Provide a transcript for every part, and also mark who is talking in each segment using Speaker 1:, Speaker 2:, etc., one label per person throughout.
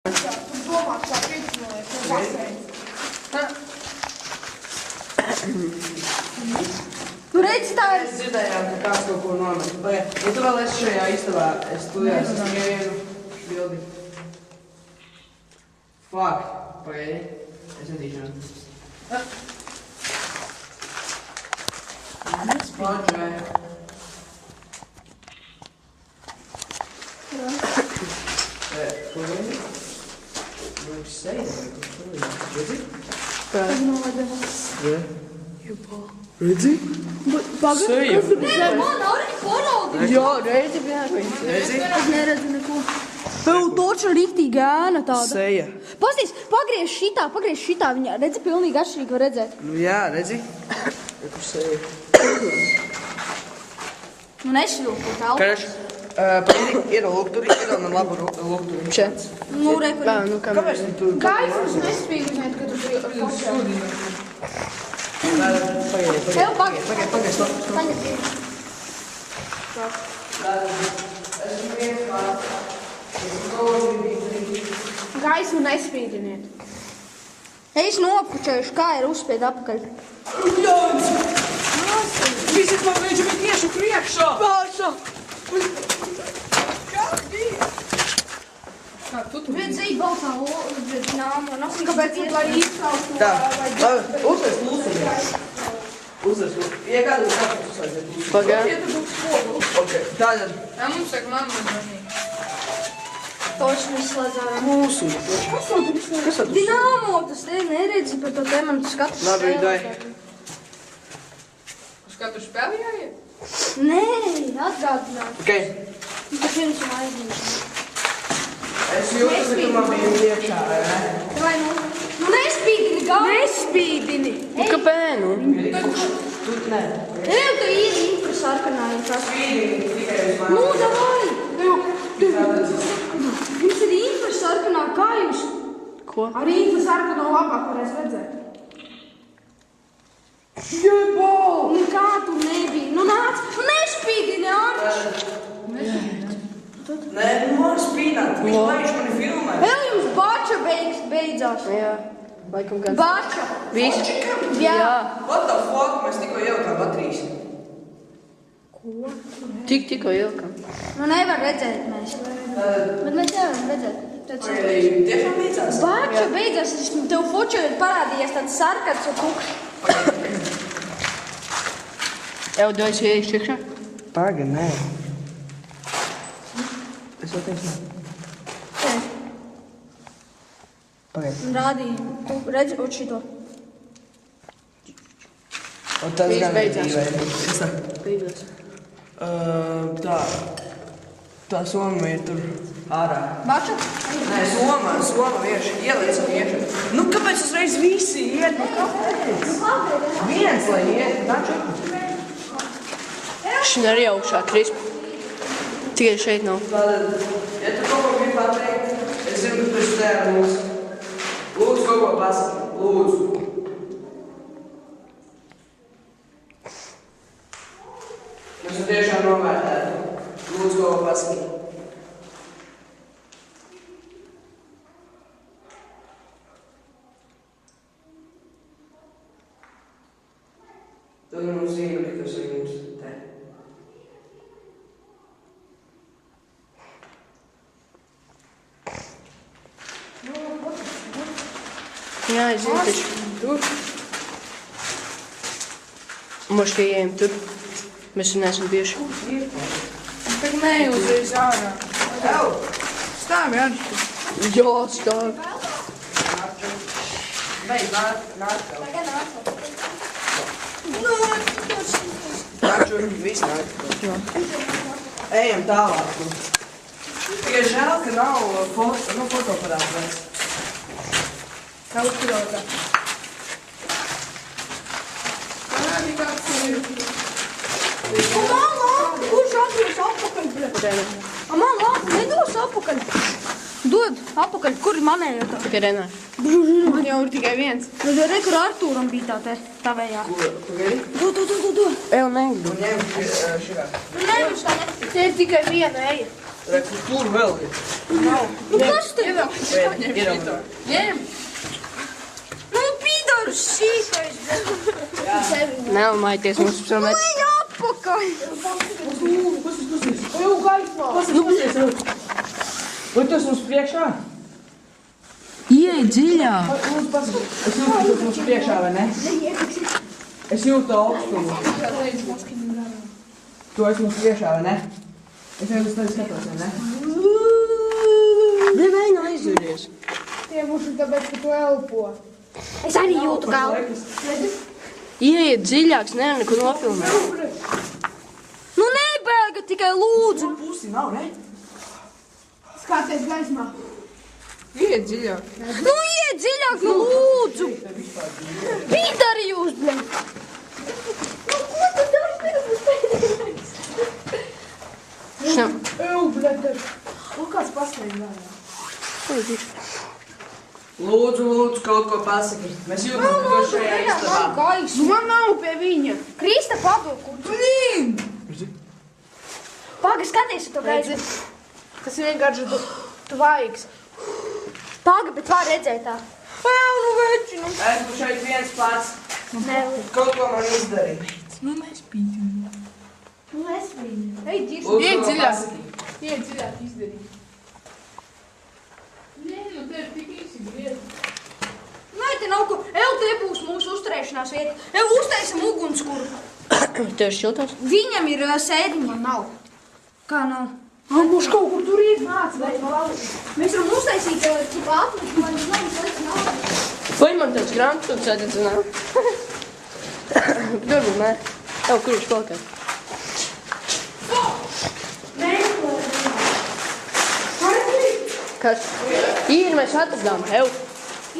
Speaker 1: Tu redzi tā ir?
Speaker 2: Mēs dzirdējām, ka kāds kaut ko nomet. Ja tu vēl esi šajā istabā, es studējos, es tikai vienu bildi. Fuck. Pagaidi. Es netīšām. Pagaidi. Pagaidi. Vai tu sei? Redzi? Jā. Redzi?
Speaker 1: Pagaid, kas tur? Nē, man arī parādi.
Speaker 2: Jā, redzi vienkārši. Redzi?
Speaker 1: Es neredzu neko. Tev toča riktīgi ēna tāda.
Speaker 2: Seja.
Speaker 1: Pasties, pagriež šitā. Viņa redzi pilnīgi atšķirīgi var redzēt.
Speaker 2: Nu jā, redzi? Ja tu seja.
Speaker 1: Nu nešļūku telpu.
Speaker 2: Karš, ir lūgturi, ir man labu lūgturi. Čet.
Speaker 1: Nu, reku.
Speaker 2: Kāpēc tu tur?
Speaker 1: Gaismas nespīdināt, ka tu tur fočā.
Speaker 2: Pagaidi. Stop.
Speaker 1: Tagad ir.
Speaker 2: Esmu viens vārds.
Speaker 1: Gaismu nespīdiniet. Es nopučējuši, kā ir uzspied apakaļ.
Speaker 2: Ļauns! Visi man viņš bija tieši priekšā! Pāšā! Kā bija? Kā tu tu?
Speaker 1: Redzēji baltā nāma, kāpēc ir lai izskaustu?
Speaker 2: Tā, labi, uzlies lūsuries. Uzlies lūsuries. Ja kādu uzlies lūsuries.
Speaker 3: Pagāju.
Speaker 2: Ok, tātad.
Speaker 3: Jā, mums saka, mamma manī.
Speaker 1: Toši neslēdzārā.
Speaker 2: Lūsuries. Kas tad?
Speaker 1: Dinamo, tas te neredzi par to tēmanu, tu skatus
Speaker 2: Labi, dai.
Speaker 3: Uz katru spēli jāiet?
Speaker 1: Nē, atgādināt.
Speaker 2: Ok.
Speaker 1: Tas viens un aizņemšana.
Speaker 2: Es jūtu, ka tu man biji iekšā, vai ne?
Speaker 1: Vai nu nespīdini galvu. Nespīdini.
Speaker 3: Kāpēc?
Speaker 2: Tu nē.
Speaker 1: Tev tu ir infrasarkanāja.
Speaker 2: Spīdini tikai uz mani.
Speaker 1: Nu, davai. Jums ir infrasarkanā, kā jūs?
Speaker 3: Ko?
Speaker 1: Arī infrasarkanā labāk varēs redzēt.
Speaker 2: Jebā!
Speaker 1: Nu kā tu nebija? Nu nāc, nu nespīdini, ārā.
Speaker 2: Nē, nu var spīdāt. Viņš laiž mani filmē.
Speaker 1: Vēl jums bača beidzās.
Speaker 3: Jā, laikam gan.
Speaker 1: Bača.
Speaker 3: Visi?
Speaker 1: Jā.
Speaker 2: What the fuck? Mēs tikko ielikām baterijas.
Speaker 3: Tikko ielkam.
Speaker 1: Nu nevar redzēt mēs. Bet mēs nevaram redzēt.
Speaker 2: Tiešām beidzās?
Speaker 1: Bača beidzās, tev foču ir parādījies tāds sarkats un tukšs.
Speaker 3: Evo, dod es ieešu iekšā?
Speaker 2: Paga, nē. Es vēl teicu nē. Pagaid.
Speaker 1: Rādīju, tu redzi ot šito.
Speaker 2: Un tas
Speaker 3: Viss
Speaker 2: gan
Speaker 3: beidzās.
Speaker 2: Kas tā?
Speaker 3: Beidzās.
Speaker 2: Tā soma ir tur ārā.
Speaker 1: Bača?
Speaker 2: Nē, soma vienkārši ieliecam iekšā. Nu, kāpēc uzreiz visi iet? Nu, kāpēc? Viens, lai iet, taču.
Speaker 3: Šim arī augšā krisp. Tikai šeit nav.
Speaker 2: Tātad, ja tu kaut ko gribi pateikt, es zinu, ka tu esi tēra mūsu. Lūdzu, kaut ko pasaki. Lūdzu. Mēs tu tiešām novērtētu. Lūdzu, kaut ko pasaki. Tad mums zina, ka tas ir mums te.
Speaker 3: Jā, es zinu, taču. Tur. Mums tikai ejam tur. Mēs tur neesam bijuši.
Speaker 4: Tak neuzreiz ārā.
Speaker 2: Ew!
Speaker 4: Stāv jāņš.
Speaker 3: Jā, stāv.
Speaker 2: Beidz, nāc tev.
Speaker 1: Tagad nāc.
Speaker 2: Taču viss nāk. Ejam tālāk. Tikai žēl, ka nav fotoparāta vairs.
Speaker 4: Kaut kurotā. Parādi kāds ir.
Speaker 1: Kurš atdos apakaļ, bļa? Man lāpu nedos apakaļ. Dod apakaļ, kur ir manējo tā?
Speaker 3: Tikai Renā.
Speaker 4: Man jau ir tikai viens.
Speaker 1: Nu, re, kur Artūram bija tā tavējā.
Speaker 2: Pagaidi.
Speaker 1: Do.
Speaker 3: Evo, negribu.
Speaker 2: Un ņem šitā.
Speaker 1: Nu, nevis tā ne.
Speaker 4: Te ir tikai viena eja.
Speaker 2: Tur vēl ir.
Speaker 1: Nu, kas tad?
Speaker 2: Iedomājieties.
Speaker 4: Ņem.
Speaker 1: Nu, pīdars šīkais.
Speaker 3: Nelamājieties mums prom.
Speaker 1: Ej, apakaļ.
Speaker 2: Vai tas mums priekšā?
Speaker 3: Ieej dziļāk.
Speaker 2: Es jūtu, ka tas mums priekšā, vai ne? Es jūtu augstumu. Tu esi mums priekšā, vai ne? Es jau tas skatos, vai ne?
Speaker 3: Nevēņu aizveries.
Speaker 4: Tie muši tāpēc, ka tu elpo.
Speaker 1: Es arī jūtu galvu.
Speaker 3: Ieiet dziļāks, nevar neko nofilmēt.
Speaker 1: Nu, nebēga, tikai lūdzu.
Speaker 2: Pusi nav, ne?
Speaker 4: Skaties gaismā. Iet dziļāk.
Speaker 1: Nu, iet dziļāk, nu, lūdzu. Pīdari jūs, bļa. Nu, ko tu dari?
Speaker 3: Šnam.
Speaker 4: Ew, blēta. Un kāds pastaigā.
Speaker 2: Lūdzu, kaut ko pasaki. Mēs jūtam, ka tu šajā istabā.
Speaker 4: Nu man nav pie viņa.
Speaker 1: Krista padoku. Paga, skaties uz to gaisu.
Speaker 4: Tas vienkārši tu vaigs.
Speaker 1: Paga, bet var redzēt tā.
Speaker 4: Nu veči, nu.
Speaker 2: Esmu šeit viens pats.
Speaker 1: Nē,
Speaker 2: Kaut ko man izdarīt.
Speaker 1: nu es viņu.
Speaker 4: Ej, ģirs.
Speaker 2: Lūdzu,
Speaker 4: Iet
Speaker 2: ko
Speaker 4: dziļāk.
Speaker 2: pasaki.
Speaker 4: Iet dziļāk izdarīt. Nē, nu te ir tik īsi griezi.
Speaker 1: Nē, te nav ko. Ev, te būs mūsu uzturēšanās vieta. Ev, uztaisim ugunskuru.
Speaker 3: Tev ir šiltās?
Speaker 1: Viņam ir sēdiņa. Nav. Kā nav?
Speaker 4: Mums kaut kur tur iet nāc, vai
Speaker 1: Mēs varam uztaisīt cip atmešu, lai mēs nav.
Speaker 3: Vai man tāds grāmatas sadedzinā? Varbūt nē. Tev, kur viņš palikā? Kas? Ir, mēs atradām. Ev.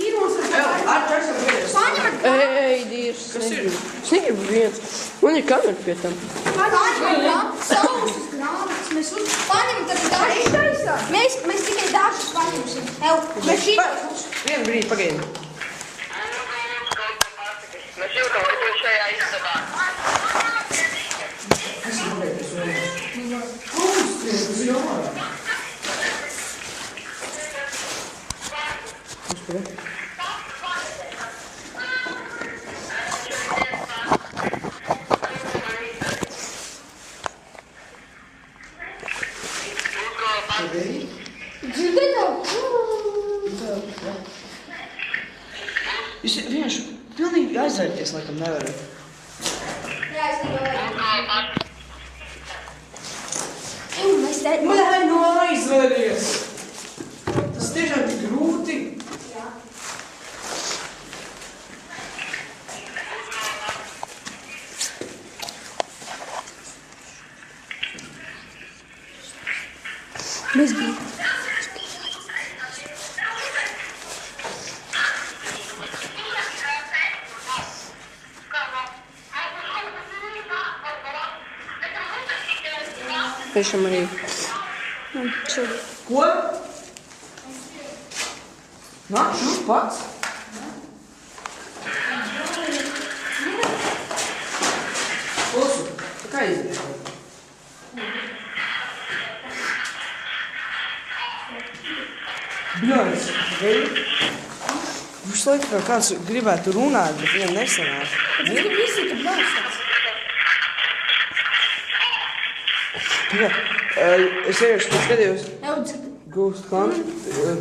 Speaker 2: Atčaksam viens.
Speaker 1: Paņemat,
Speaker 3: Ej, Dievs.
Speaker 2: Kas ir?
Speaker 3: Es negribu viens. Man ir kamera pie tam.
Speaker 1: paņemat, sausas grāmatas. Mēs paņemam tad dažas. Mēs tikai dažas paņemsim. Ev, mēs šī.
Speaker 2: Vienu brīdi, pagaidi.
Speaker 5: Mēs jūtam, ka tu šajā istabā.
Speaker 1: Dzirdēt jau?
Speaker 2: Jūs vienkārši pilnīgi aizvērties, laikam nevarat.
Speaker 1: Jā, es nevaru. Ev, mēs te...
Speaker 2: Nē, nu aizvēries! Tas tiešām tik grūti.
Speaker 1: Mēs bijām.
Speaker 3: Piešam arī.
Speaker 2: Ko? Nāc, šur pats. Klusu, kā izdarīt? Bļoņas, vei? Viņš laikam kā kāds gribētu runāt, bet viņam nesanāk. Jā, es vienkārši skatījos
Speaker 1: Ev, dzird.
Speaker 2: Ghost Hunt,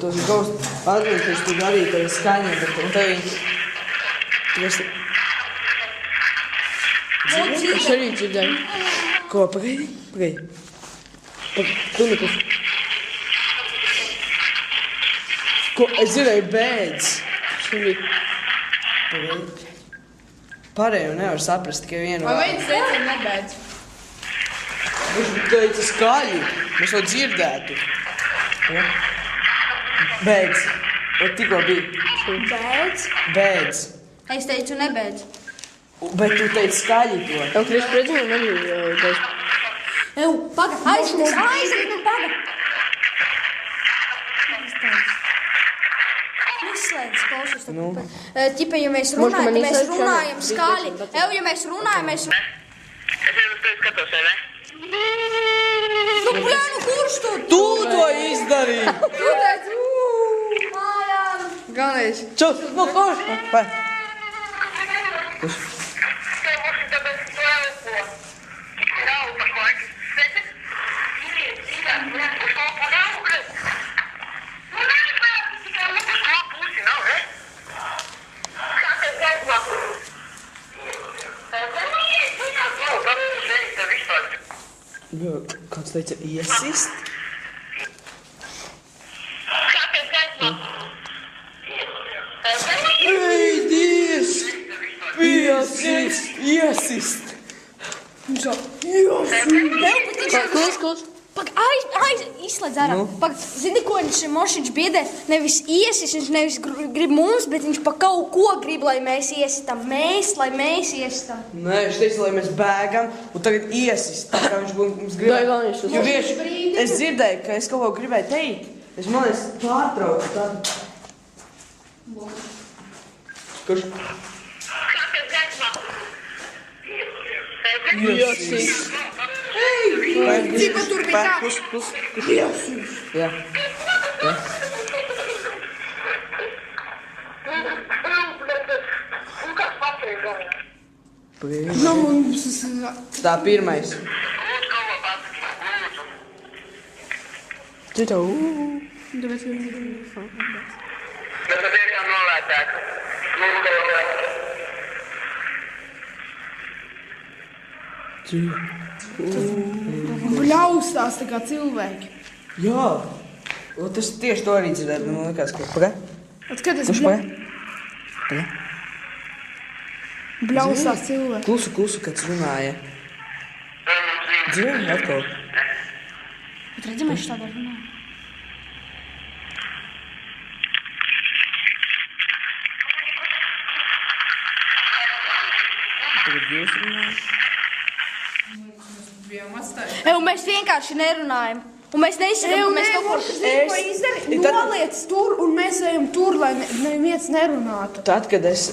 Speaker 2: tos Ghost Adventures, tur arī tā skaņa, bet un te viņi...
Speaker 3: Es arī dzirdēju.
Speaker 2: Ko, pagaidi? Tu nekas... Ko, es dzirdēju bēdz. Pagaidi. Pārējo nevar saprast, tikai vienu
Speaker 4: Vai viens teica nebēdz?
Speaker 2: Viņš teica skaļi, mēs to dzirdētu. Ja? Bēdz. Vai tikko bija?
Speaker 1: Bēdz.
Speaker 2: Bēdz.
Speaker 1: Es teicu nebēdz.
Speaker 2: Bet tu teici skaļi to.
Speaker 3: Tev Kris predziņam arī gaisa.
Speaker 1: Ev, paga, aizrit, nu paga. Izslēdz, klausies to.
Speaker 2: Nu.
Speaker 1: Ķipa, ja mēs
Speaker 3: Možda
Speaker 1: runājam,
Speaker 3: man
Speaker 1: tad mēs
Speaker 3: izslēdz
Speaker 1: runājam
Speaker 3: kameru.
Speaker 1: skaļi. Ev, ja mēs runājam, mēs...
Speaker 5: Es jau uz tevi skatos, vai ne?
Speaker 1: Nu, bļā, nu kurš tu?
Speaker 2: Tu izdarīju?
Speaker 4: Tu teici,
Speaker 1: Mājām!
Speaker 3: Galvenais.
Speaker 2: Čau, no koš! Vai? Kāds teica, iesist? Ei, Dievs! Iesist!
Speaker 3: Klus.
Speaker 1: Pak, izslēdz ārā.
Speaker 2: Nu?
Speaker 1: Pak, zini, ko viņš mošiņš biedē? Nevis iesis, viņš nevis grib mums, bet viņš pa kaut ko grib, lai mēs iesistam. Lai mēs iesistam.
Speaker 2: Nē, viņš teica, lai mēs bēgam, un tagad iesist. Tā kā viņš mums
Speaker 3: Vai
Speaker 2: gribēja.
Speaker 3: galvenais uz-
Speaker 2: Jo vienkārši es dzirdēju, ka es kaut ko gribēju teikt. Es, man liekas, pārtraucu tādu. Kurš? Iesist.
Speaker 1: Cik tur bija tā?
Speaker 2: Plus. Jā. Tā pirmais.
Speaker 3: Tu tā,
Speaker 5: Bet tad ir jau nolētāk.
Speaker 4: bļaustās tā kā cilvēki.
Speaker 2: Jā. Un tas tieši to arī dzirdēju. Man liekas, ka... Pagaid.
Speaker 4: Atskaties,
Speaker 2: Kurš pagaid?
Speaker 4: bļaustās cilvēki.
Speaker 2: Klusu, kad runāja. Dzirdi atkal.
Speaker 1: Bet redzi, mēs tādā runājam.
Speaker 2: Tagad jūs runājat.
Speaker 1: Un mēs vienkārši nerunājam. Un mēs neizsakām, ka mēs kaut ko...
Speaker 4: Ko izdari?
Speaker 2: Tad-
Speaker 4: Noliec tur un mēs ejam tur, lai neviens nerunātu.
Speaker 2: Tad, kad es